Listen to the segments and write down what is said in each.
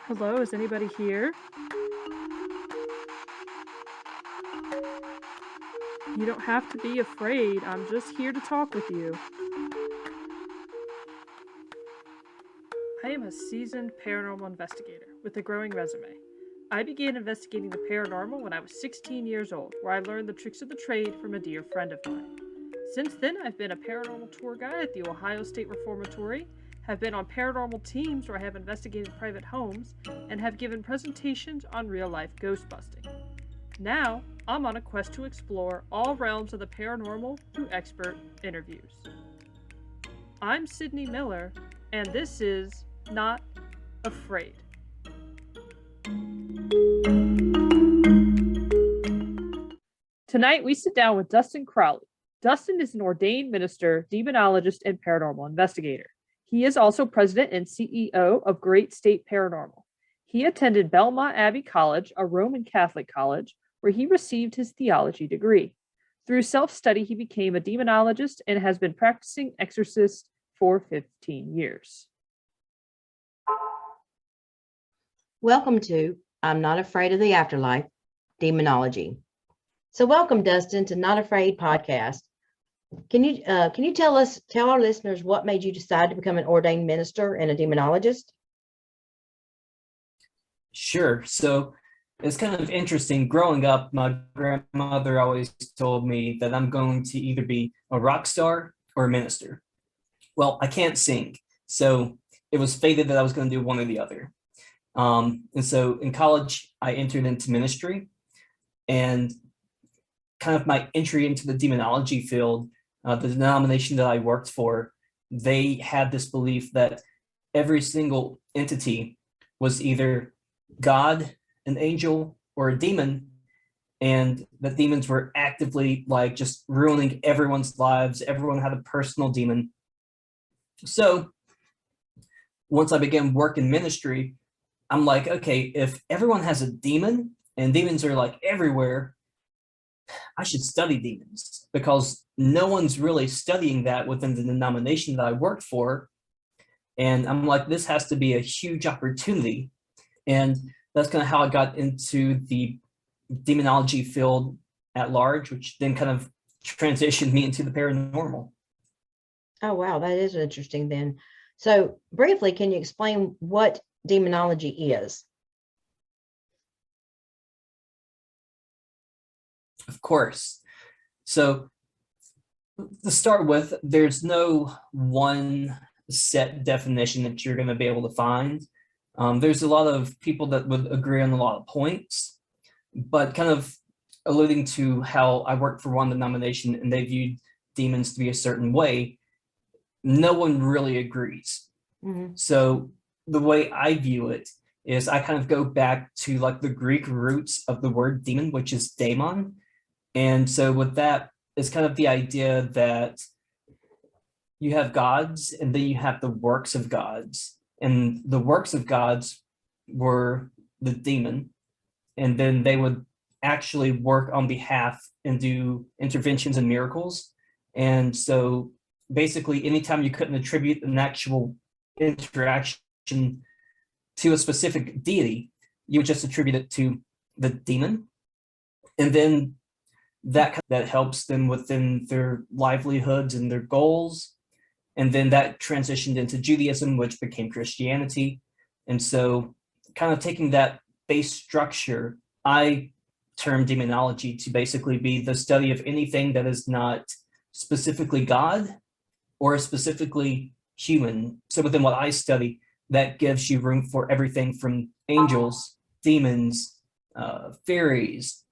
Hello, is anybody here? You don't have to be afraid. I'm just here to talk with you. I am a seasoned paranormal investigator with a growing resume. I began investigating the paranormal when I was 16 years old, where I learned the tricks of the trade from a dear friend of mine. Since then, I've been a paranormal tour guide at the Ohio State Reformatory, have been on paranormal teams where I have investigated private homes, and have given presentations on real-life ghost busting. Now, I'm on a quest to explore all realms of the paranormal through expert interviews. I'm Sydney Miller, and this is Not Afraid. Tonight, we sit down with Dustin Crowley. Dustin is an ordained minister, demonologist, and paranormal investigator. He is also president and CEO of Great State Paranormal. He attended Belmont Abbey College, a Roman Catholic college, where he received his theology degree. Through self-study, he became a demonologist and has been practicing exorcist for 15 years. Welcome to I'm Not Afraid of the Afterlife, Demonology. So welcome, Dustin, to Not Afraid podcast. Can you tell our listeners what made you decide to become an ordained minister and a demonologist? Sure. So it's kind of interesting. Growing up, my grandmother always told me that I'm going to either be a rock star or a minister. Well, I can't sing, so it was fated that I was going to do one or the other. And so in college, I entered into ministry, and kind of my entry into the demonology field, the denomination that I worked for, they had this belief that every single entity was either God, an angel, or a demon, and that demons were actively just ruining everyone's lives. Everyone had a personal demon. So once I began work in ministry, I'm like, okay, if everyone has a demon and demons are everywhere, I should study demons, because no one's really studying that within the denomination that I worked for. And I'm like, this has to be a huge opportunity. And that's kind of how I got into the demonology field at large, which then kind of transitioned me into the paranormal. Oh, wow, that is interesting then. So briefly, can you explain what demonology is? Of course. So to start with, there's no one set definition that you're going to be able to find. There's a lot of people that would agree on a lot of points, but kind of alluding to how I worked for one denomination and they viewed demons to be a certain way, no one really agrees. Mm-hmm. So the way I view it is I kind of go back to the Greek roots of the word demon, which is daemon. And so with that is kind of the idea that you have gods and then you have the works of gods. And the works of gods were the demon. And then they would actually work on behalf and do interventions and miracles. And so basically, anytime you couldn't attribute an actual interaction to a specific deity, you would just attribute it to the demon. And then that helps them within their livelihoods and their goals. And then that transitioned into Judaism, which became Christianity. And so kind of taking that base structure, I term demonology to basically be the study of anything that is not specifically God or specifically human. So within what I study, that gives you room for everything from angels, demons, fairies,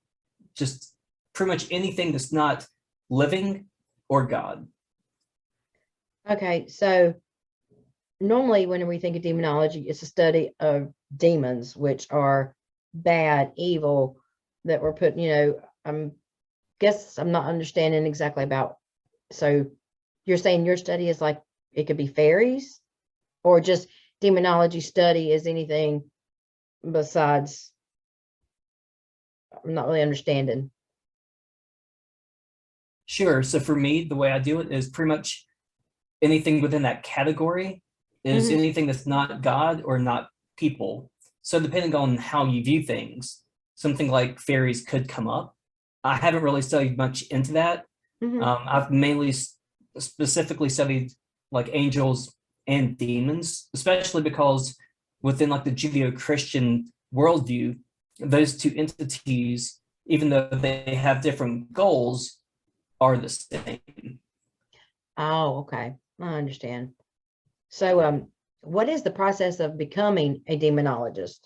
just pretty much anything that's not living or God. Okay, so normally when we think of demonology, it's a study of demons, which are bad, evil, that were put, I'm not understanding exactly about. So you're saying your study is it could be fairies, or just demonology study is anything besides? I'm not really understanding. Sure. So for me, the way I do it is pretty much anything within that category is anything that's not God or not people. So depending on how you view things, something like fairies could come up. I haven't really studied much into that. I've mainly specifically studied like angels and demons, especially because within like the Judeo-Christian worldview, those two entities, even though they have different goals, are the same. Oh, okay. I understand. So, what is the process of becoming a demonologist?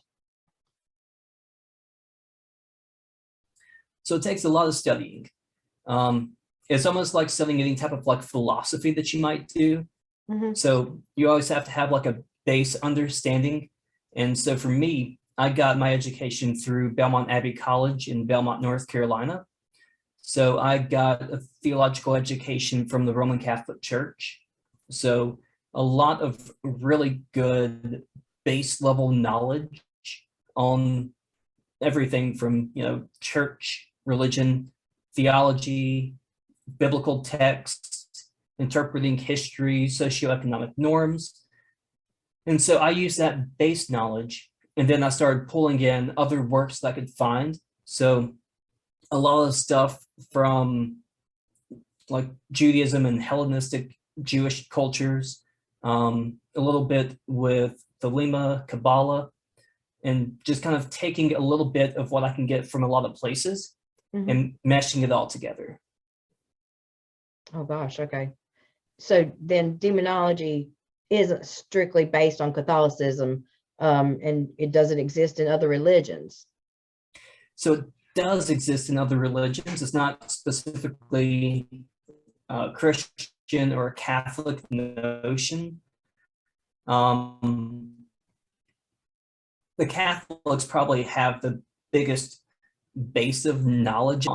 So it takes a lot of studying. It's almost like studying any type of like philosophy that you might do. So you always have to have like a base understanding. And so for me, I got my education through Belmont Abbey College in Belmont, North Carolina. So I got a theological education from the Roman Catholic Church. So a lot of really good base level knowledge on everything from, church, religion, theology, biblical texts, interpreting history, socioeconomic norms. And so I used that base knowledge, and then I started pulling in other works that I could find. So a lot of stuff from like Judaism and Hellenistic Jewish cultures, a little bit with the Lima, Kabbalah, and just kind of taking a little bit of what I can get from a lot of places and meshing it all together. Oh gosh, okay. So then demonology isn't strictly based on Catholicism, and it doesn't exist in other religions. So it does exist in other religions. It's not specifically Christian or Catholic notion. The Catholics probably have the biggest base of knowledge.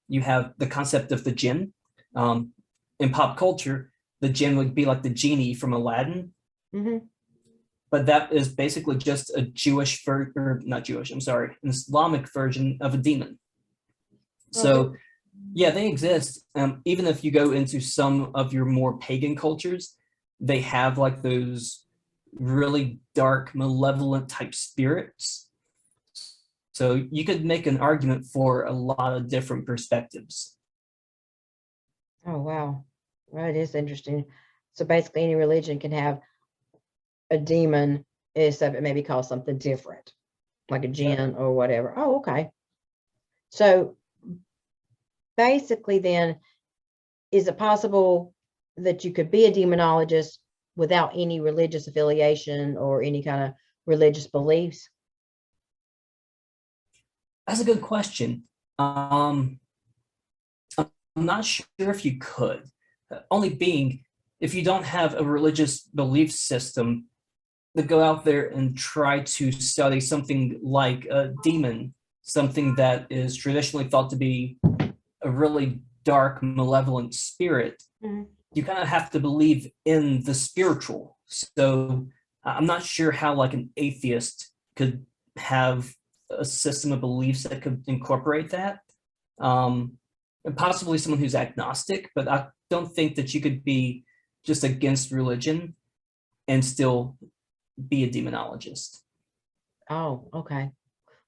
You have the concept of the jinn. In pop culture, the jinn would be like the genie from Aladdin. But that is basically just a Jewish, or not Jewish, I'm sorry, an Islamic version of a demon. So yeah, they exist. Even if you go into some of your more pagan cultures, they have like those really dark, malevolent type spirits. So you could make an argument for a lot of different perspectives. Oh, wow. Well, it is interesting. So basically any religion can have a demon, except it may be called something different, like a jinn or whatever. Oh, okay. So basically then, is it possible that you could be a demonologist without any religious affiliation or any kind of religious beliefs? That's a good question. I'm not sure if you could. Only being, if you don't have a religious belief system, to go out there and try to study something like a demon, something that is traditionally thought to be a really dark, malevolent spirit, you kind of have to believe in the spiritual. So I'm not sure how like an atheist could have a system of beliefs that could incorporate that. And possibly someone who's agnostic, but I don't think that you could be just against religion and still be a demonologist. Oh, okay.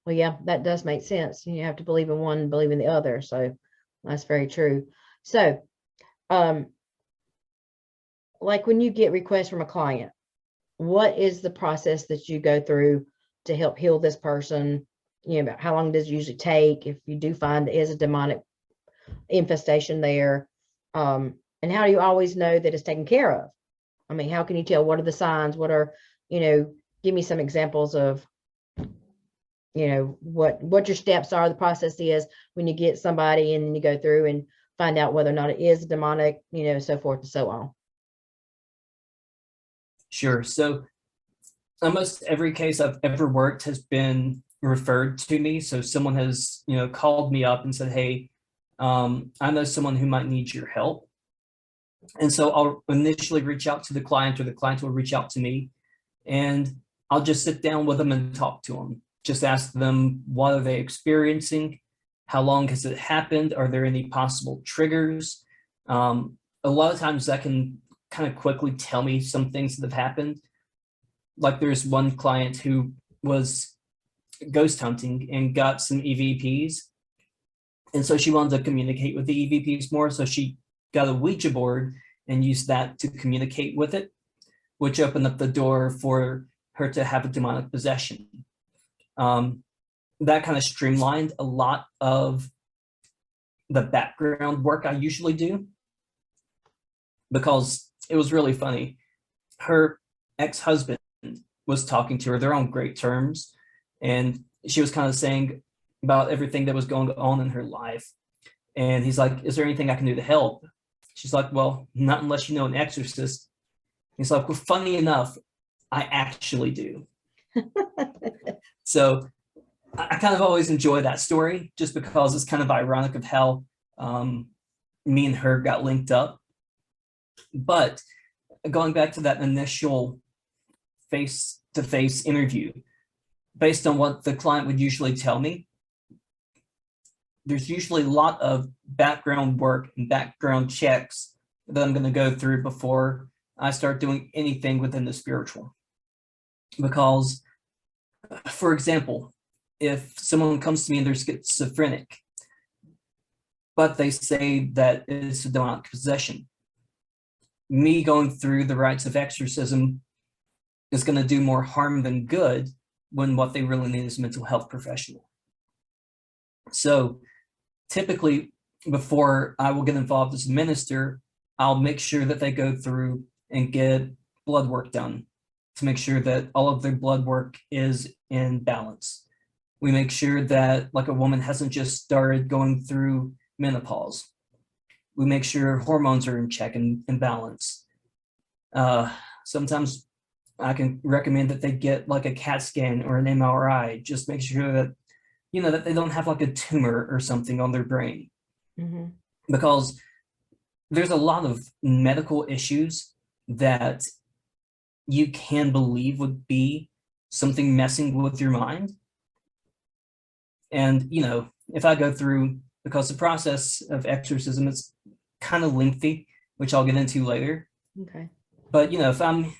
Well, yeah, that does make sense. You have to believe in one and believe in the other. So that's very true. So, like when you get requests from a client, what is the process that you go through to help heal this person? How long does it usually take if you do find there is a demonic infestation there? And how do you always know that it's taken care of? I mean, how can you tell? What are the signs? What are, give me some examples of, what your steps are, the process is when you get somebody and then you go through and find out whether or not it is demonic, so forth and so on. Sure. So almost every case I've ever worked has been referred to me. So someone has, called me up and said, hey, I know someone who might need your help. And so I'll initially reach out to the client, or the client will reach out to me, and I'll just sit down with them and talk to them. Just ask them, what are they experiencing? How long has it happened? Are there any possible triggers? A lot of times that can kind of quickly tell me some things that have happened. Like there's one client who was ghost hunting and got some EVPs. And so she wanted to communicate with the EVPs more. So she got a Ouija board and used that to communicate with it, which opened up the door for her to have a demonic possession. That kind of streamlined a lot of the background work I usually do, because it was really funny. Her ex-husband was talking to her. They're on great terms. And she was kind of saying about everything that was going on in her life. And he's like, is there anything I can do to help? She's like, well, not unless you know an exorcist. He's like, well, funny enough, I actually do. So I kind of always enjoy that story, just because it's kind of ironic of how me and her got linked up. But going back to that initial face-to-face interview, based on what the client would usually tell me, there's usually a lot of background work and background checks that I'm going to go through before I start doing anything within the spiritual. Because, for example, if someone comes to me and they're schizophrenic, but they say that it's a demonic possession, me going through the rites of exorcism is going to do more harm than good, when what they really need is a mental health professional. So typically, before I will get involved as a minister, I'll make sure that they go through and get blood work done to make sure that all of their blood work is in balance. We make sure that, like, a woman hasn't just started going through menopause. We make sure hormones are in check and in balance. Sometimes I can recommend that they get like a CAT scan or an MRI, just make sure that, that they don't have like a tumor or something on their brain. Mm-hmm. Because there's a lot of medical issues that you can believe would be something messing with your mind. And, if I go through, because the process of exorcism is kind of lengthy, which I'll get into later. Okay. But, if I'm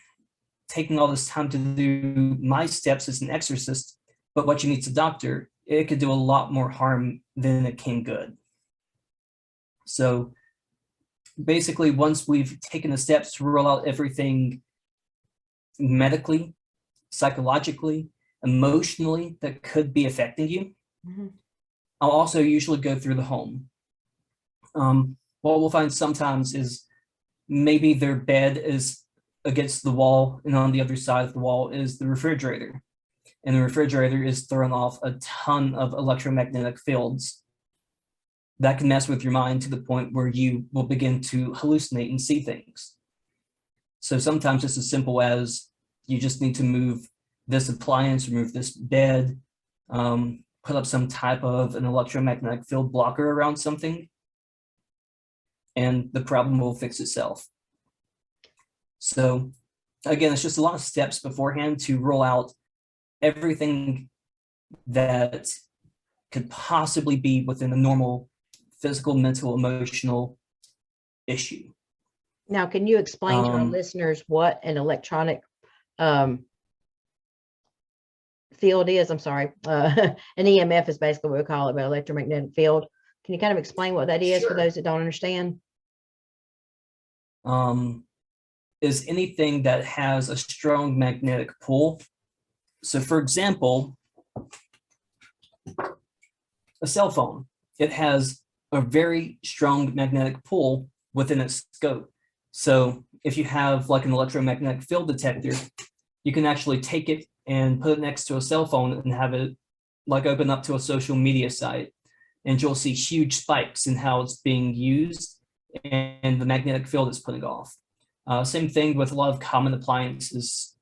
taking all this time to do my steps as an exorcist, but what you need to doctor, it could do a lot more harm than it can good. So basically, once we've taken the steps to roll out everything medically, psychologically, emotionally that could be affecting you, Mm-hmm. I'll also usually go through the home. What we'll find sometimes is maybe their bed is against the wall, and on the other side of the wall is the refrigerator. And the refrigerator is throwing off a ton of electromagnetic fields that can mess with your mind to the point where you will begin to hallucinate and see things. So sometimes it's as simple as you just need to move this appliance, remove this bed, put up some type of an electromagnetic field blocker around something, and the problem will fix itself. So again, it's just a lot of steps beforehand to roll out everything that could possibly be within a normal physical, mental, emotional issue. Now, can you explain to our listeners what an electronic field is? I'm sorry. An EMF is basically what we call it, but electromagnetic field. Can you kind of explain what that is for those that don't understand? Is anything that has a strong magnetic pull. So for example, a cell phone, it has a very strong magnetic pull within its scope. So if you have like an electromagnetic field detector, you can actually take it and put it next to a cell phone and have it like open up to a social media site. And you'll see huge spikes in how it's being used and the magnetic field it's putting off. Same thing with a lot of common appliances,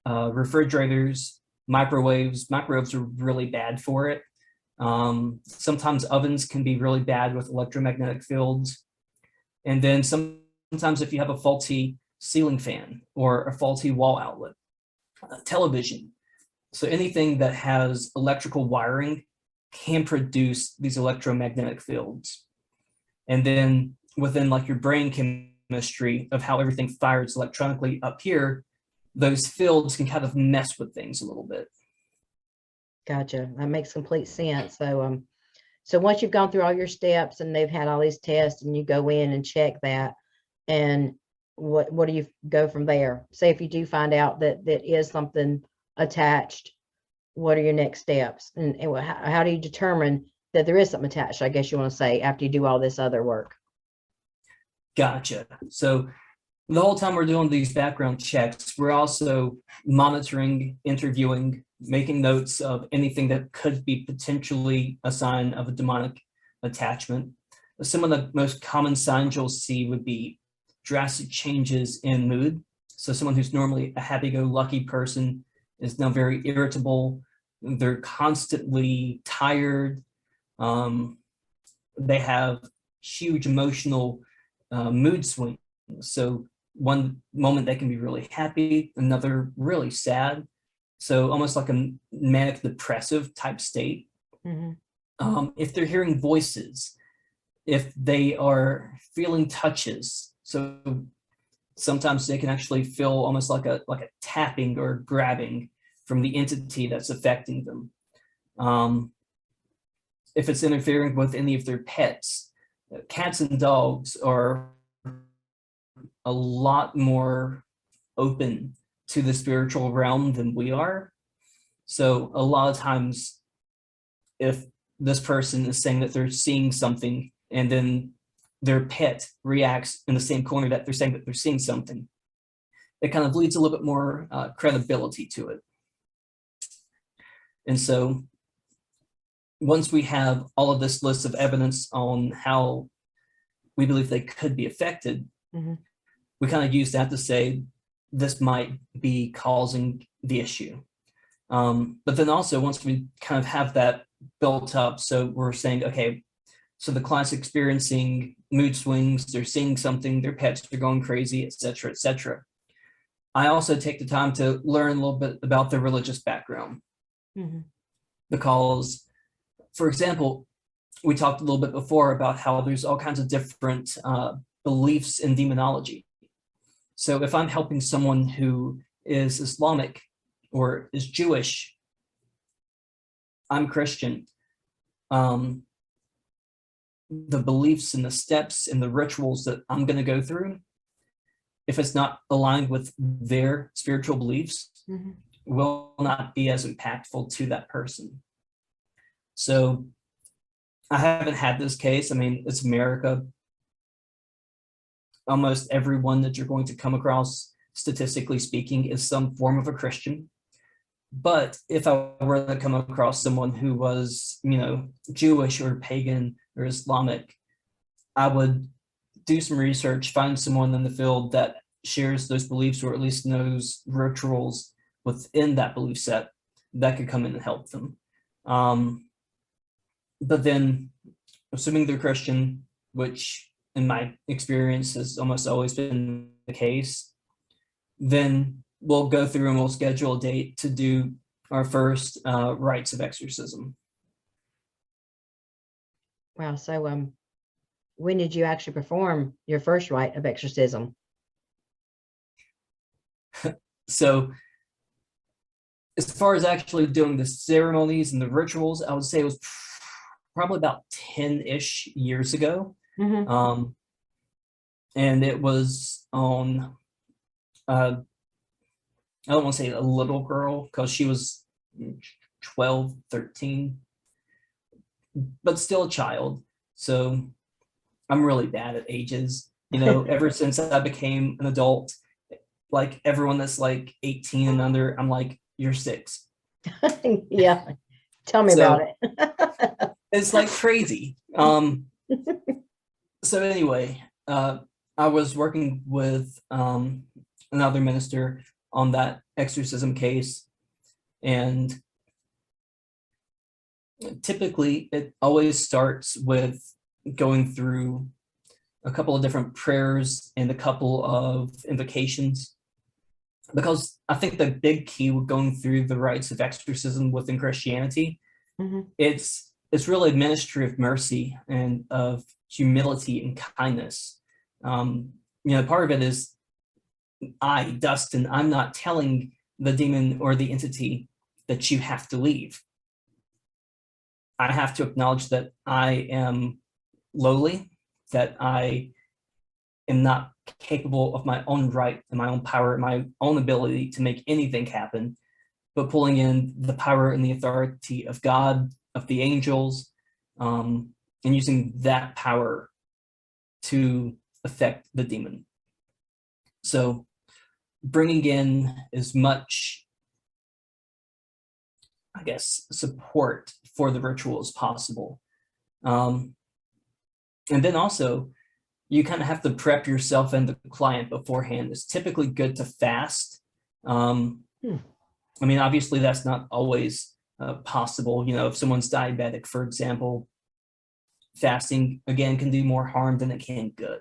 refrigerators, microwaves. Microwaves are really bad for it. Sometimes ovens can be really bad with electromagnetic fields. And then sometimes if you have a faulty ceiling fan or a faulty wall outlet, television. So anything that has electrical wiring can produce these electromagnetic fields. And then within like your brain chemistry of how everything fires electronically up here, those fields can kind of mess with things a little bit. Gotcha. That makes complete sense. So, so once you've gone through all your steps and they've had all these tests and you go in and check that, and what do you go from there? Say if you do find out that that is something attached, what are your next steps? And how do you determine that there is something attached, I guess you want to say, after you do all this other work? Gotcha. So the whole time we're doing these background checks, we're also monitoring, interviewing, making notes of anything that could be potentially a sign of a demonic attachment. Some of the most common signs you'll see would be drastic changes in mood. So someone who's normally a happy-go-lucky person is now very irritable. They're constantly tired. They have huge emotional mood swings. So one moment they can be really happy, another really sad. So almost like a manic depressive type state. If they're hearing voices, if they are feeling touches, so sometimes they can actually feel almost like a tapping or grabbing from the entity that's affecting them. If it's interfering with any of their pets, cats and dogs are a lot more open to the spiritual realm than we are. So a lot of times, if this person is saying that they're seeing something and then their pet reacts in the same corner that they're saying that they're seeing something, it kind of leads a little bit more credibility to it. And so once we have all of this list of evidence on how we believe they could be affected, we kind of use that to say this might be causing the issue. But then also once we kind of have that built up, so we're saying, okay, so the client's experiencing mood swings, they're seeing something, their pets are going crazy, et cetera, et cetera. I also take the time to learn a little bit about their religious background. Because, for example, we talked a little bit before about how there's all kinds of different beliefs in demonology. So if I'm helping someone who is Islamic or is Jewish, I'm Christian, the beliefs and the steps and the rituals that I'm going to go through, if it's not aligned with their spiritual beliefs, will not be as impactful to that person. So I haven't had this case. I mean, it's America. Almost everyone that you're going to come across, statistically speaking, is some form of a Christian. But if I were to come across someone who was, Jewish or pagan or Islamic, I would do some research, find someone in the field that shares those beliefs or at least knows rituals within that belief set that could come in and help them. But then, assuming they're Christian, which in my experience has almost always been the case, then we'll go through and we'll schedule a date to do our first rites of exorcism. Wow. So when did you actually perform your first rite of exorcism? So as far as actually doing the ceremonies and the rituals, I would say it was probably about 10-ish years ago. And it was on, I don't want to say a little girl because she was 12, 13, but still a child. So I'm really bad at ages. Ever since I became an adult, like everyone that's like 18 and under, I'm like, you're 6. Yeah. Tell me about it. It's like crazy. So anyway, I was working with another minister on that exorcism case, and typically it always starts with going through a couple of different prayers and a couple of invocations, because I think the big key with going through the rites of exorcism within Christianity, it's really a ministry of mercy and of humility and kindness. Part of it is I, Dustin, I'm not telling the demon or the entity that you have to leave. I have to acknowledge that I am lowly, that I am not capable of my own right and my own power and my own ability to make anything happen, but pulling in the power and the authority of God, of the angels, and using that power to affect the demon. So bringing in as much, I guess, support for the ritual as possible. And then also, you kind of have to prep yourself and the client beforehand. It's typically good to fast. I mean, obviously, that's not always possible. You know, if someone's diabetic, for example, fasting, again, can do more harm than it can good.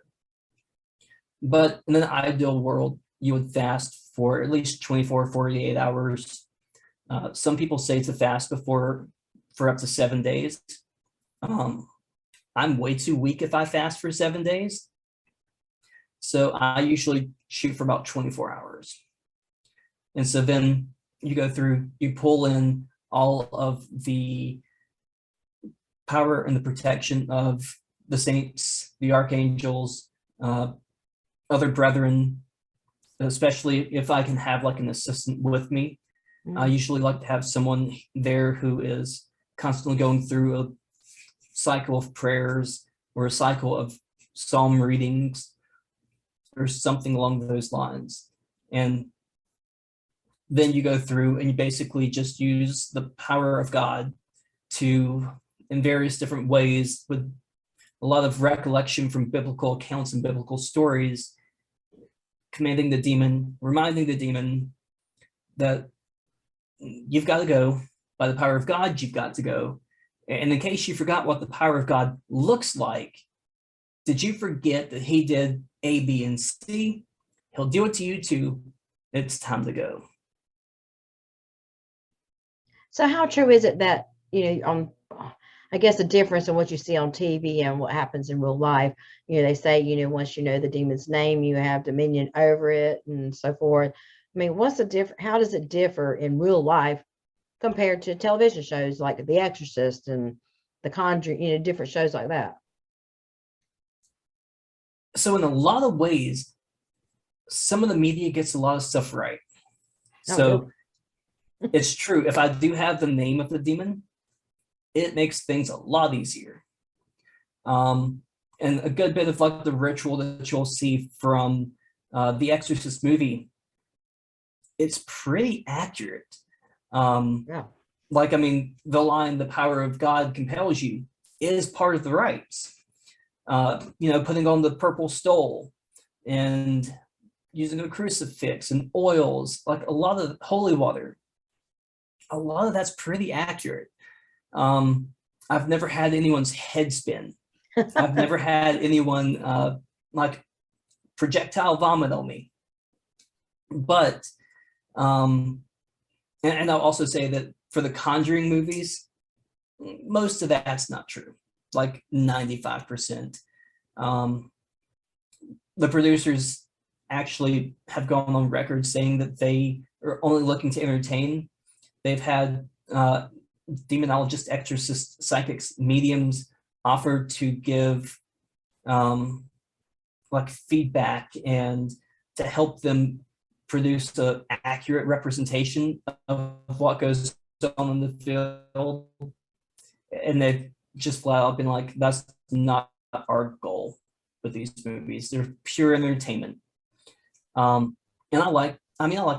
But in an ideal world, you would fast for at least 24, 48 hours. Some people say to fast for up to 7 days. I'm way too weak if I fast for 7 days. So I usually shoot for about 24 hours. And so then you go through, you pull in all of the power and the protection of the saints, the archangels, other brethren, especially if I can have like an assistant with me. I usually like to have someone there who is constantly going through a cycle of prayers or a cycle of psalm readings or something along those lines. And then you go through and you basically just use the power of God to, in various different ways, with a lot of recollection from biblical accounts and biblical stories, commanding the demon, reminding the demon that you've got to go. By the power of God, you've got to go. And in case you forgot what the power of God looks like, did you forget that he did A, B, and C? He'll do it to you too. It's time to go. So how true is it that, I guess the difference in what you see on TV and what happens in real life, they say, once you know the demon's name, you have dominion over it and so forth. I mean, what's the difference? How does it differ in real life compared to television shows like The Exorcist and The Conjuring, different shows like that? So in a lot of ways, some of the media gets a lot of stuff right. So it's true. If I do have the name of the demon, it makes things a lot easier. And a good bit of like the ritual that you'll see from the Exorcist movie, it's pretty accurate. Like, I mean, the line, the power of God compels you, is part of the rites. Putting on the purple stole and using a crucifix and oils, like a lot of holy water. A lot of that's pretty accurate. I've never had anyone's head spin. I've never had anyone like projectile vomit on me. But, and I'll also say that for the Conjuring movies, most of that's not true, like 95%. The producers actually have gone on record saying that they are only looking to entertain. They've had demonologists, exorcists, psychics, mediums offered to give like feedback and to help them produce an accurate representation of what goes on in the field. And they've just flat out been like, that's not our goal with these movies. They're pure entertainment. And I like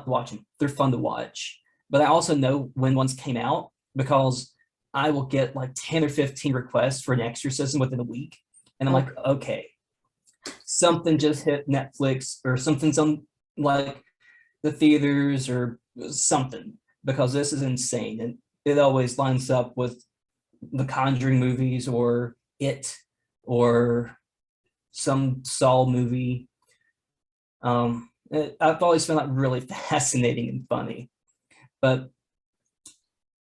watching. They're fun to watch. But I also know when ones came out, because I will get like 10 or 15 requests for an exorcism within a week. And I'm like, okay, something just hit Netflix or something's on like the theaters or something, because this is insane. And it always lines up with the Conjuring movies or It or some Saw movie. I've always found that really fascinating and funny. But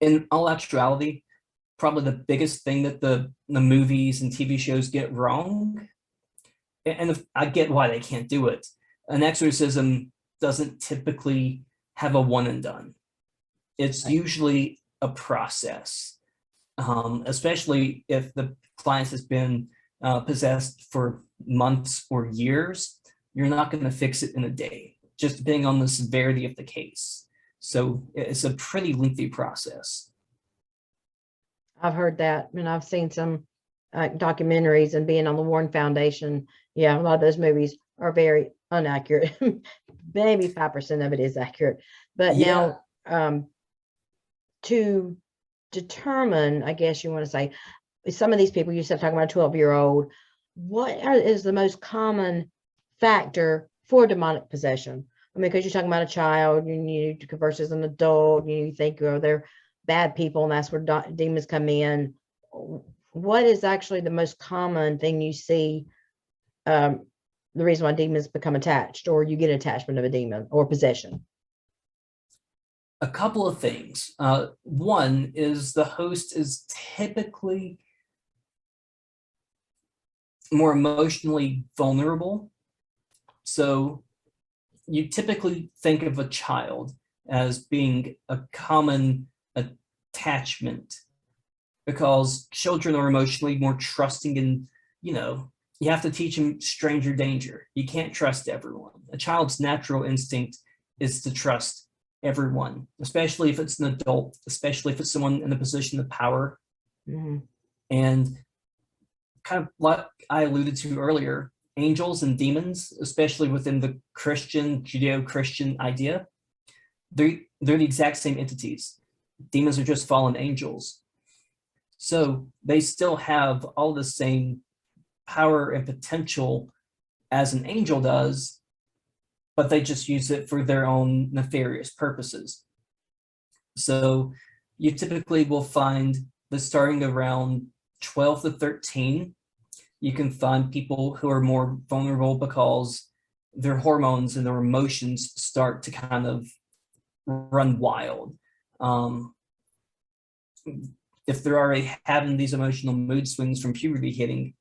in all actuality, probably the biggest thing that the movies and TV shows get wrong, and I get why they can't do it, an exorcism doesn't typically have a one and done. It's usually a process. especially if the client has been possessed for months or years. You're not going to fix it in a day, just depending on the severity of the case. So it's a pretty lengthy process. I've heard that, and I've seen some documentaries, and being on the Warren Foundation. Yeah, a lot of those movies are very inaccurate. Maybe 5% of it is accurate. But Yeah. now, to determine, I guess you want to say, some of these people, you said talking about a 12-year-old, is the most common factor for demonic possession? I mean, because you're talking about a child, you versus an adult, you think, oh, they're bad people, and that's where demons come in. What is actually the most common thing you see, the reason why demons become attached, or you get attachment of a demon or possession? A couple of things. One is the host is typically more emotionally vulnerable. So you typically think of a child as being a common attachment, because children are emotionally more trusting, and you have to teach them stranger danger. You can't trust everyone. A child's natural instinct is to trust everyone, especially if it's an adult, especially if it's someone in a position of power. Mm-hmm. And kind of like I alluded to earlier, angels and demons, especially within the Christian, Judeo-Christian idea, they're the exact same entities. Demons are just fallen angels. So they still have all the same power and potential as an angel does, but they just use it for their own nefarious purposes. So you typically will find that starting around 12 to 13, you can find people who are more vulnerable because their hormones and their emotions start to kind of run wild. If they're already having these emotional mood swings from puberty hitting,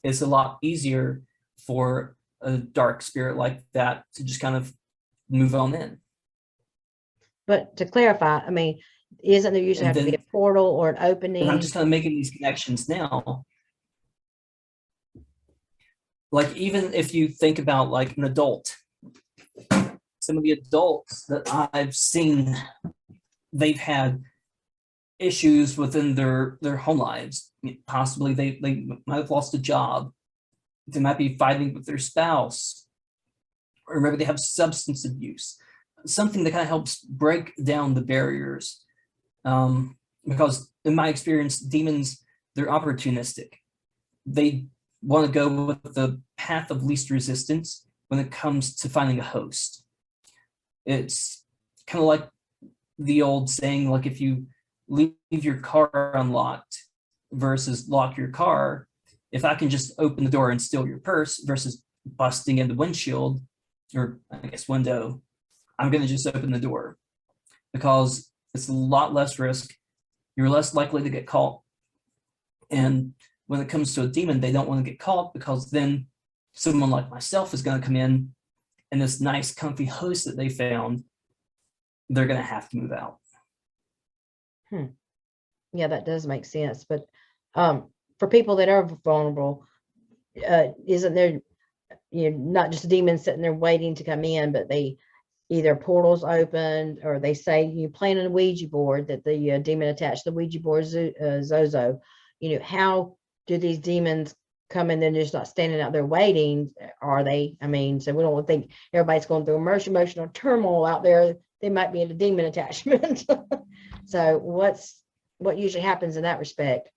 it's a lot easier for a dark spirit like that to just kind of move on in. But to clarify, I mean, isn't there usually have to be a portal or an opening? And I'm just kind of making these connections now. Like, even if you think about like an adult, some of the adults that I've seen, they've had issues within their home lives. Possibly they might have lost a job. They might be fighting with their spouse, or maybe they have substance abuse, something that kind of helps break down the barriers. Because in my experience, demons, they're opportunistic. They want to go with the path of least resistance when it comes to finding a host. It's kind of like the old saying, like, if you leave your car unlocked versus lock your car, if I can just open the door and steal your purse versus busting in the windshield, or I guess window, I'm going to just open the door, because it's a lot less risk. You're less likely to get caught. And when it comes to a demon, they don't want to get caught, because then someone like myself is going to come in, and this nice, comfy host that they found, they're going to have to move out. Yeah, that does make sense. But for people that are vulnerable, isn't there, not just a demon sitting there waiting to come in, but they either portals opened, or they say you playing on a Ouija board, that the demon attached to the Ouija board, Zozo. How do these demons come in? They're just not standing out there waiting, are they? I mean, so we don't think everybody's going through emotional turmoil out there. They might be in a demon attachment. So what usually happens in that respect?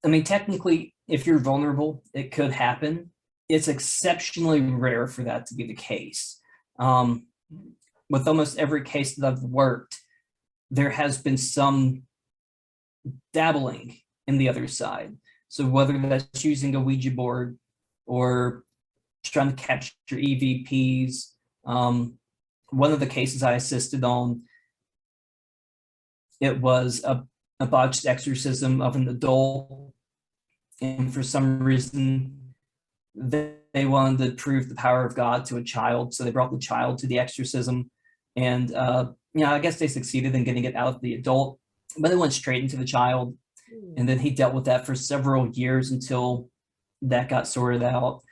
I mean, technically, if you're vulnerable, it could happen. It's exceptionally rare for that to be the case. With almost every case that I've worked, there has been some dabbling in the other side. So whether that's using a Ouija board or trying to capture EVPs, one of the cases I assisted on, it was a botched exorcism of an adult, and for some reason they wanted to prove the power of God to a child, so they brought the child to the exorcism, and I guess they succeeded in getting it out of the adult, but it went straight into the child. And then he dealt with that for several years until that got sorted out.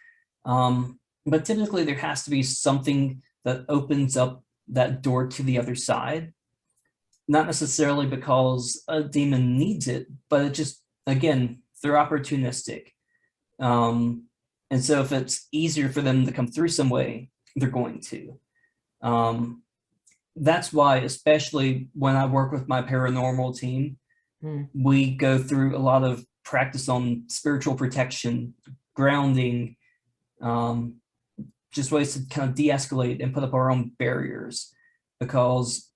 But typically there has to be something that opens up that door to the other side. Not necessarily because a demon needs it, but it just, again, they're opportunistic. And so if it's easier for them to come through some way, they're going to. That's why, especially when I work with my paranormal team, we go through a lot of practice on spiritual protection, grounding, just ways to kind of de-escalate and put up our own barriers. Because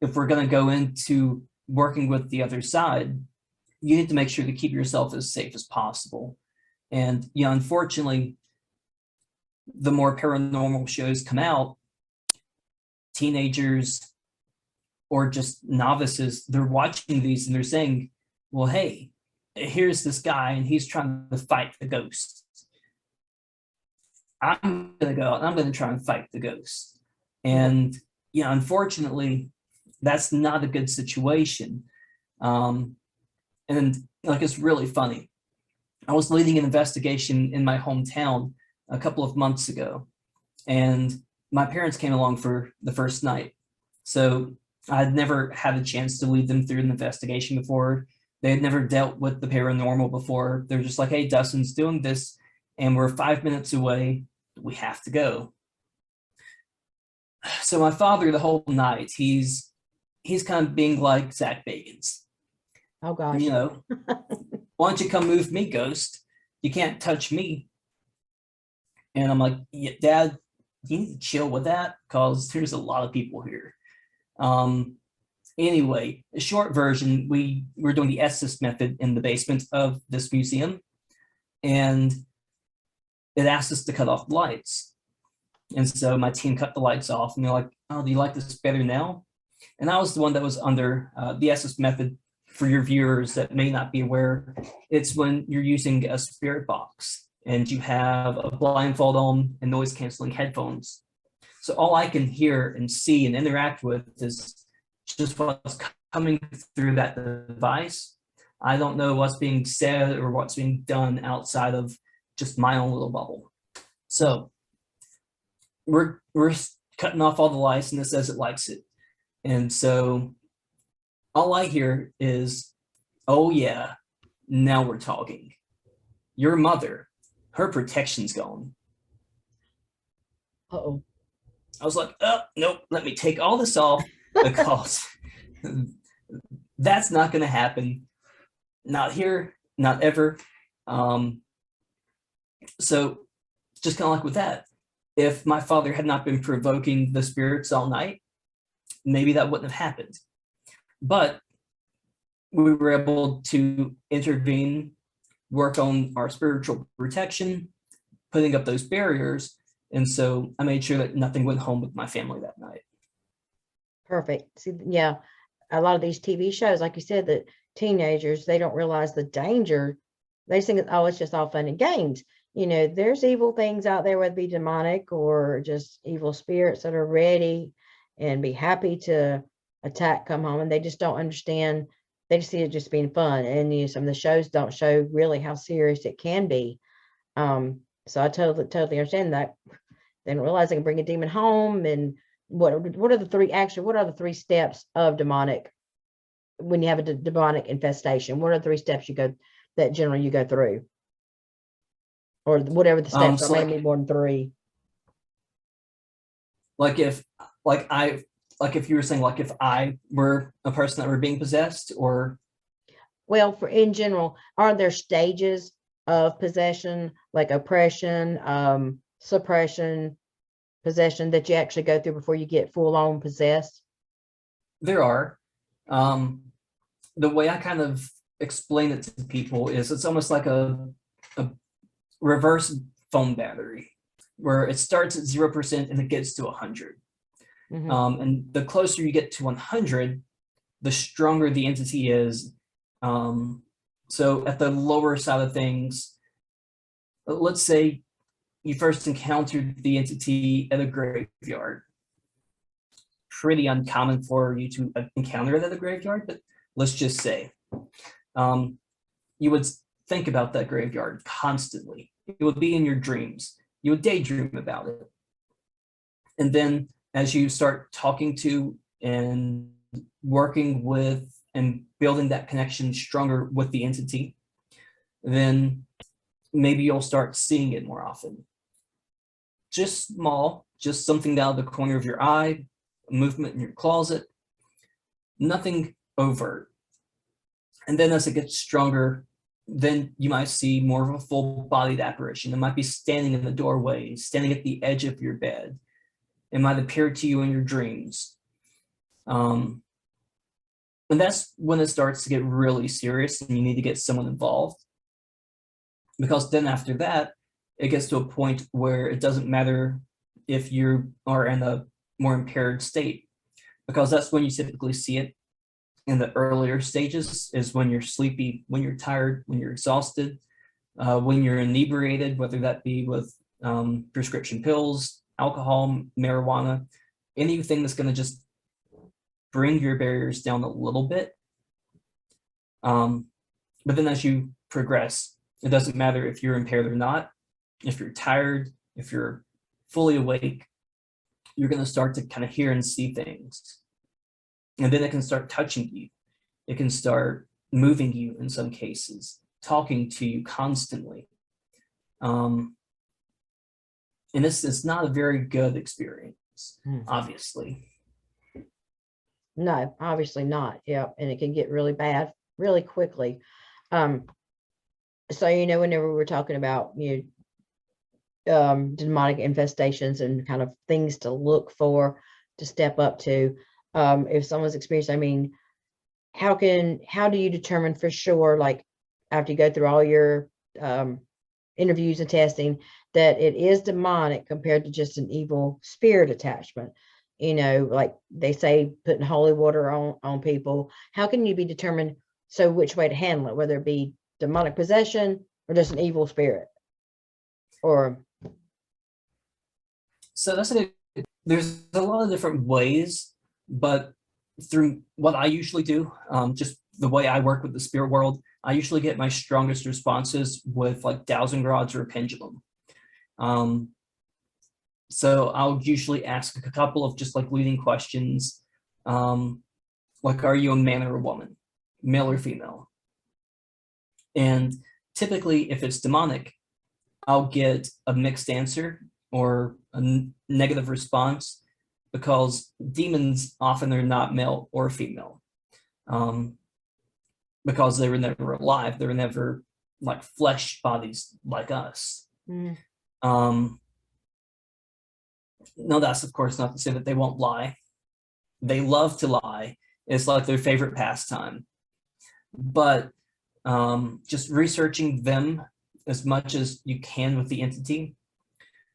if we're going to go into working with the other side, you need to make sure to keep yourself as safe as possible. And, you know, unfortunately, the more paranormal shows come out, teenagers or just novices, they're watching these and they're saying, well, hey, here's this guy and he's trying to fight the ghost. I'm going to go out and I'm going to try and fight the ghost. And, you know, unfortunately, that's not a good situation. And like, it's really funny. I was leading an investigation in my hometown a couple of months ago, and my parents came along for the first night. So I'd never had a chance to lead them through an investigation before. They had never dealt with the paranormal before. They're just like, hey, Dustin's doing this, and we're 5 minutes away. We have to go. So my father, the whole night, he's kind of being like Zach Bagans. Oh, gosh. You know, why don't you come move me, ghost? You can't touch me. And I'm like, yeah, Dad, you need to chill with that because there's a lot of people here. Anyway, the short version, we're doing the Exorcist method in the basement of this museum, and it asked us to cut off the lights. And so my team cut the lights off, and they're like, oh, do you like this better now? And I was the one that was under the Exorcist method. For your viewers that may not be aware, it's when you're using a spirit box and you have a blindfold on and noise canceling headphones. So all I can hear and see and interact with is just what's coming through that device. I don't know what's being said or what's being done outside of just my own little bubble. So we're cutting off all the lights, and it says it likes it. And so all I hear is, oh yeah, now we're talking. Your mother, her protection's gone. Uh-oh. I was like, oh, nope, let me take all this off because that's not going to happen. Not here, not ever. So just kind of like with that, if my father had not been provoking the spirits all night, maybe that wouldn't have happened. But we were able to intervene, work on our spiritual protection, putting up those barriers. And so I made sure that nothing went home with my family that night. Perfect. See, yeah, a lot of these TV shows, like you said, that teenagers, they don't realize the danger. They think, oh, it's just all fun and games. You know, there's evil things out there, whether it be demonic or just evil spirits that are ready and be happy to attack, come home, and they just don't understand. They just see it just being fun, and you know, some of the shows don't show really how serious it can be. So I totally understand that. They don't realize they can bring a demon home. And what are the three steps of demonic when you have a demonic infestation? What are the 3 steps you go through, or whatever the steps So are? Maybe more than 3. If you were saying, like if I were a person that were being possessed, or Well, in general, are there stages of possession, like oppression, suppression, possession, that you actually go through before you get full on possessed? there are. The way I kind of explain it to people is it's almost like a reverse phone battery, where it starts at 0% and it gets to 100. Mm-hmm. And the closer you get to 100, the stronger the entity is. So at the lower side of things, let's say you first encountered the entity at a graveyard. Pretty uncommon for you to encounter it at a graveyard, but let's just say. you would think about that graveyard constantly. It would be in your dreams. You would daydream about it. And then as you start talking to and working with and building that connection stronger with the entity, then maybe you'll start seeing it more often. Just small, just something out of the corner of your eye, a movement in your closet, nothing overt. And then as it gets stronger, then you might see more of a full-bodied apparition. It might be standing in the doorway, standing at the edge of your bed. It might appear to you in your dreams. And that's when it starts to get really serious and you need to get someone involved. Because then after that, it gets to a point where it doesn't matter if you are in a more impaired state, because that's when you typically see it. In the earlier stages is when you're sleepy, when you're tired, when you're exhausted, when you're inebriated, whether that be with prescription pills, alcohol, marijuana, anything that's going to just bring your barriers down a little bit. But then as you progress, it doesn't matter if you're impaired or not. If you're tired, if you're fully awake, you're going to start to kind of hear and see things. And then it can start touching you. It can start moving you in some cases, talking to you constantly. And this is not a very good experience, obviously. No, obviously not. Yeah, and it can get really bad really quickly. So, whenever we were talking about, demonic infestations and kind of things to look for, to step up to, if someone's experienced, how do you determine for sure, like after you go through all your interviews and testing, that it is demonic compared to just an evil spirit attachment? Like they say, putting holy water on people. How can you be determined, so which way to handle it, whether it be demonic possession or just an evil spirit? Or so there's a lot of different ways, but through what I usually do, just the way I work with the spirit world, I usually get my strongest responses with like dowsing rods or a pendulum. So I'll usually ask a couple of just like leading questions, like, are you a man or a woman, male or female? And typically, if it's demonic, I'll get a mixed answer or a negative response, because demons often are not male or female, because they were never alive. They were never like flesh bodies like us. No, that's of course not to say that they won't lie. They love to lie. It's like their favorite pastime. But just researching them as much as you can with the entity,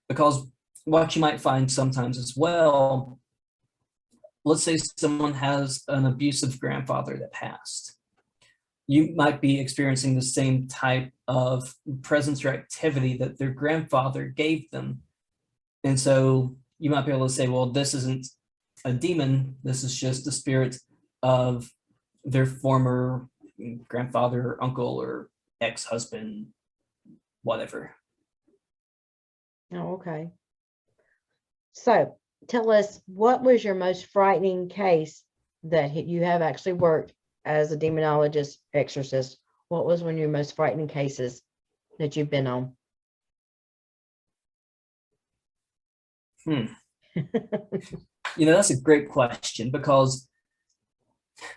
because what you might find sometimes as well, let's say someone has an abusive grandfather that passed. You might be experiencing the same type of presence or activity that their grandfather gave them. And so you might be able to say, well, this isn't a demon. This is just the spirit of their former grandfather or uncle or ex-husband, whatever. Oh, okay. So tell us, what was your most frightening case that you have actually worked as a demonologist, exorcist? What was one of your most frightening cases that you've been on? That's a great question, because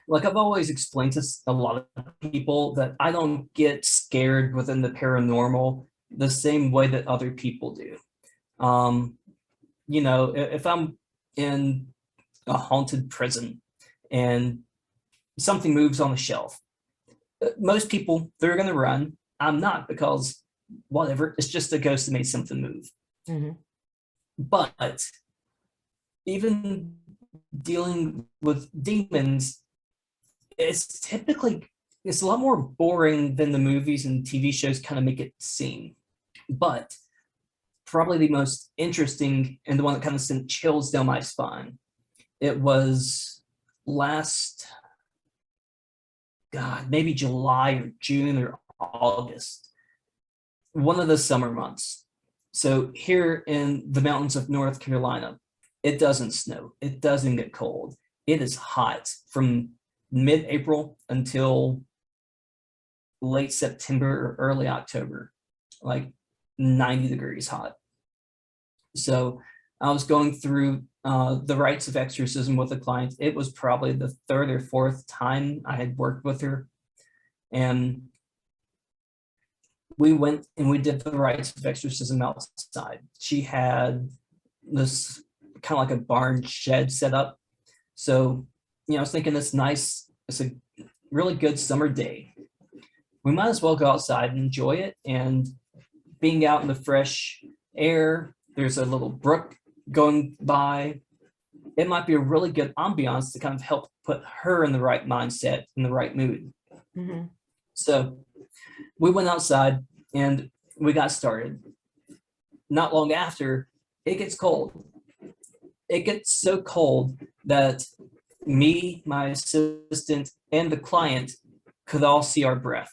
like I've always explained to a lot of people that I don't get scared within the paranormal the same way that other people do. If I'm in a haunted prison and something moves on the shelf, most people, they're going to run. I'm not, because whatever, it's just a ghost that made something move. But even dealing with demons, it's a lot more boring than the movies and TV shows kind of make it seem. But probably the most interesting, and the one that kind of sent chills down my spine, it was last God, maybe July or June or August, one of the summer months. So here in the mountains of North Carolina, it doesn't snow. It doesn't get cold. It is hot from mid-April until late September or early October, like 90 degrees hot. So I was going through the rites of exorcism with a client. It was probably the third or fourth time I had worked with her. And we went and we did the rites of exorcism outside. She had this kind of like a barn shed set up. So, I was thinking it's a really good summer day. We might as well go outside and enjoy it. And being out in the fresh air, there's a little brook going by. It might be a really good ambiance to kind of help put her in the right mindset, in the right mood. Mm-hmm. So we went outside and we got started. Not long after, it gets cold. It gets so cold that me, my assistant, and the client could all see our breath.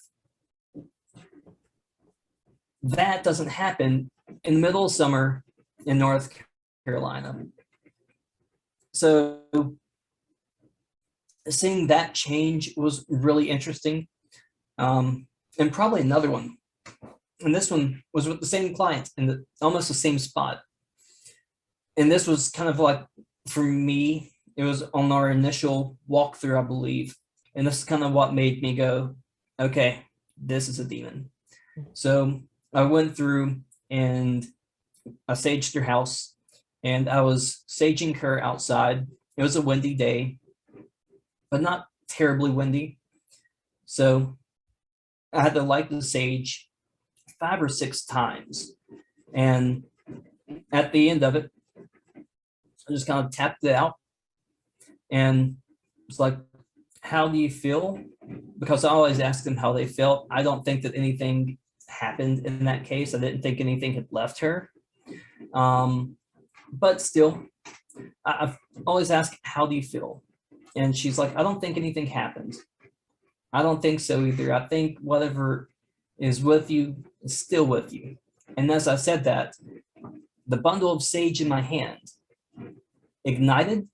That doesn't happen in the middle of summer in North Carolina. So seeing that change was really interesting. And probably another one. And this one was with the same client in almost the same spot. And this was kind of like, for me, it was on our initial walkthrough, I believe. And this is kind of what made me go, okay, this is a demon. So I went through and I saged her house, and I was saging her outside. It was a windy day, but not terribly windy. So I had to light the sage 5 or 6 times. And at the end of it, I just kind of tapped it out. And it's like, how do you feel? Because I always ask them how they felt. I don't think that anything happened in that case. I didn't think anything had left her. But still, I've always asked, how do you feel? And she's like, I don't think anything happened. I don't think so either. I think whatever is with you is still with you. And as I said that, the bundle of sage in my hand ignited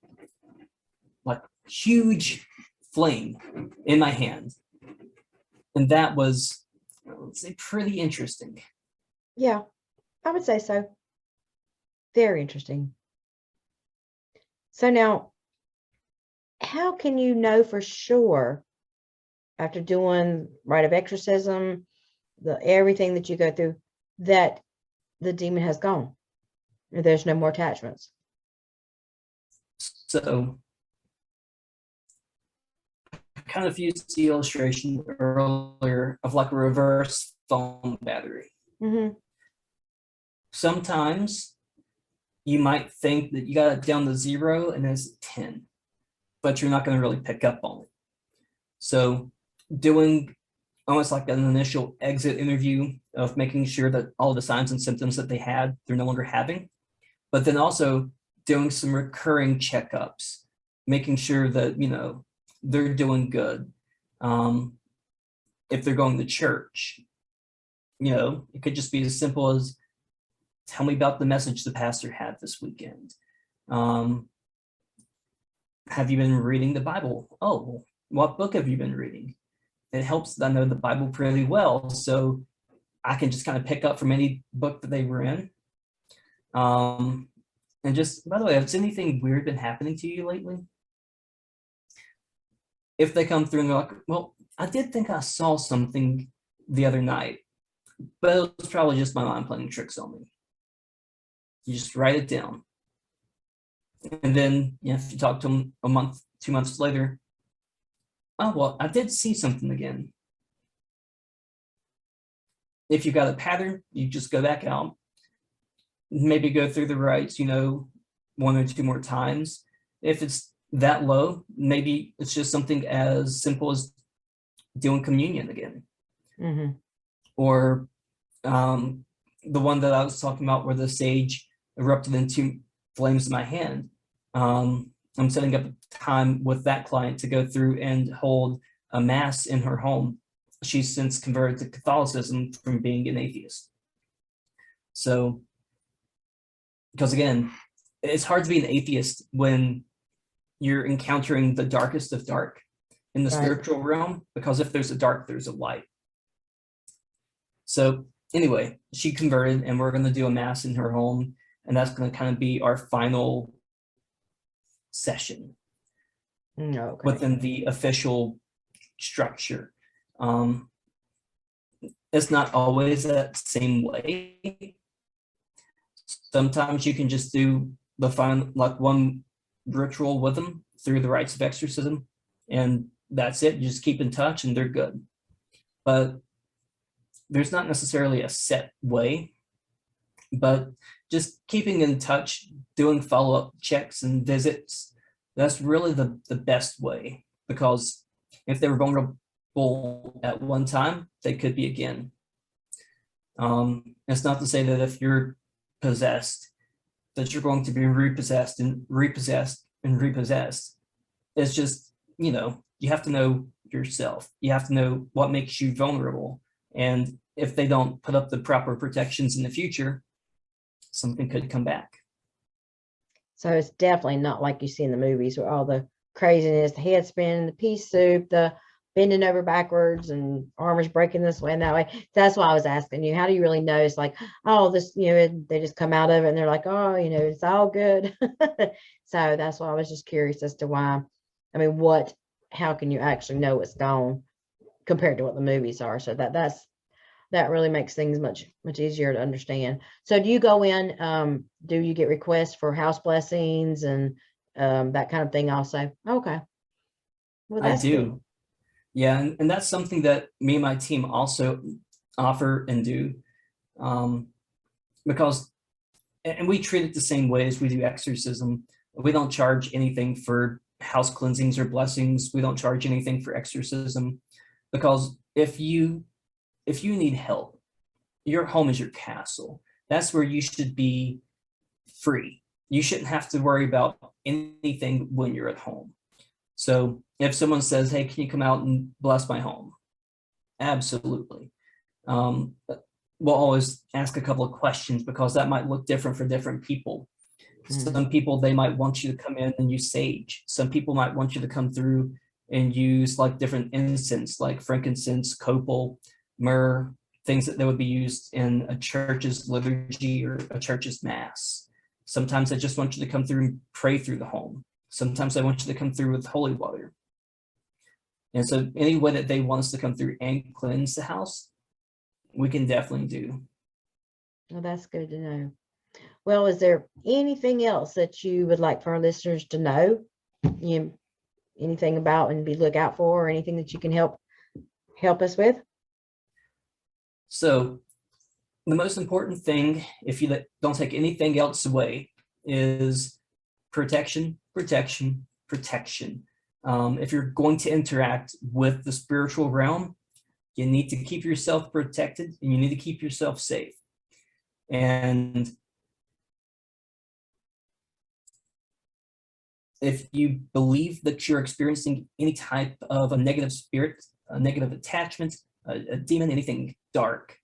like huge flame in my hand. And that was, let's say, pretty interesting. Yeah, I would say so. Very interesting. So now, how can you know for sure after doing rite of exorcism, everything that you go through, that the demon has gone? Or there's no more attachments? So I kind of used the illustration earlier of like a reverse phone battery. Mm-hmm. Sometimes you might think that you got it down to 0 and it's 10, but you're not going to really pick up on it. So doing almost like an initial exit interview of making sure that all the signs and symptoms that they had, they're no longer having, but then also doing some recurring checkups, making sure that, they're doing good. If they're going to church, it could just be as simple as, tell me about the message the pastor had this weekend. Have you been reading the Bible? Oh, what book have you been reading? It helps that I know the Bible pretty well, so I can just kind of pick up from any book that they were in. And just, by the way, has anything weird been happening to you lately? If they come through and they're like, well, I did think I saw something the other night, but it was probably just my mind playing tricks on me. You just write it down. And then if you talk to them a month, 2 months later, oh, well, I did see something again. If you got a pattern, you just go back out, maybe go through the rites, 1 or 2 more times. If it's that low, maybe it's just something as simple as doing communion again. Mm-hmm. Or the one that I was talking about where the sage erupted into flames in my hand. I'm setting up a time with that client to go through and hold a mass in her home. She's since converted to Catholicism from being an atheist. So, because again, it's hard to be an atheist when you're encountering the darkest of dark in the Right. spiritual realm, because if there's a dark, there's a light. So anyway, she converted, and we're going to do a mass in her home, and that's going to kind of be our final session Okay. within the official structure. It's not always that same way. Sometimes you can just do the final, like one ritual with them through the rites of exorcism, and that's it. You just keep in touch and they're good. But there's not necessarily a set way, but just keeping in touch, doing follow-up checks and visits, that's really the best way, because if they were vulnerable at one time, they could be again. It's not to say that if you're possessed, that you're going to be repossessed and repossessed and repossessed. It's just, you have to know yourself. You have to know what makes you vulnerable. And if they don't put up the proper protections in the future, something could come back. So it's definitely not like you see in the movies where all the craziness, the head spinning, the pea soup, the bending over backwards and armors breaking this way and that way. That's why I was asking you, how do you really know? It's like, oh, this, they just come out of it and they're like, oh, it's all good. So that's why I was just curious as to why. I mean, how can you actually know it's gone compared to what the movies are? So that really makes things much easier to understand. So do you go in, do you get requests for house blessings and that kind of thing also? Okay. Well, I that's do. good. Yeah, and that's something that me and my team also offer and do, because, and we treat it the same way as we do exorcism. We don't charge anything for house cleansings or blessings. We don't charge anything for exorcism, because if you need help, your home is your castle. That's where you should be free. You shouldn't have to worry about anything when you're at home. So if someone says, hey, can you come out and bless my home? Absolutely. We'll always ask a couple of questions, because that might look different for different people. Some people, they might want you to come in and use sage. Some people might want you to come through and use like different incense, like frankincense, copal, myrrh, things that would be used in a church's liturgy or a church's mass. Sometimes I just want you to come through and pray through the home. Sometimes I want you to come through with holy water. And so any way that they want us to come through and cleanse the house, we can definitely do. Well, that's good to know. Well, is there anything else that you would like for our listeners to know? Anything about and be look out for, or anything that you can help us with? So the most important thing, if you don't take anything else away, is protection, protection, protection. If you're going to interact with the spiritual realm, you need to keep yourself protected and you need to keep yourself safe. And if you believe that you're experiencing any type of a negative spirit, a negative attachment, a demon, anything dark,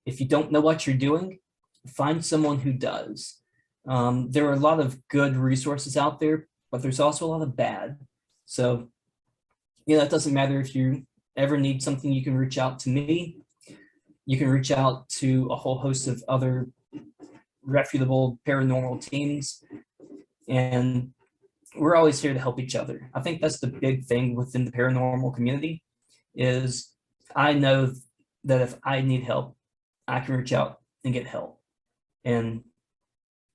if you don't know what you're doing, find someone who does. There are a lot of good resources out there, but there's also a lot of bad. So, it doesn't matter if you ever need something, you can reach out to me. You can reach out to a whole host of other reputable paranormal teams. And we're always here to help each other. I think that's the big thing within the paranormal community is I know that if I need help, I can reach out and get help. And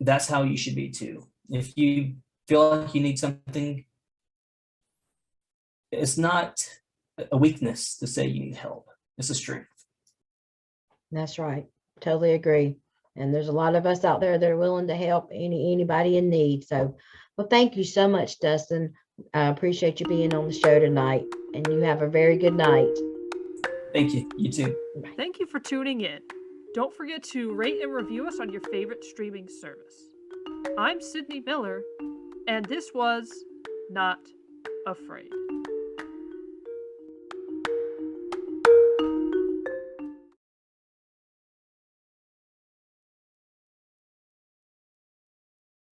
that's how you should be too. If you feel like you need something, it's not a weakness to say you need help. It's a strength. That's right. Totally agree. And there's a lot of us out there that are willing to help anybody in need. So, well, thank you so much, Dustin. I appreciate you being on the show tonight, and you have a very good night. Thank you. You too. Thank you for tuning in. Don't forget to rate and review us on your favorite streaming service. I'm Sydney Miller, and this was Not Afraid.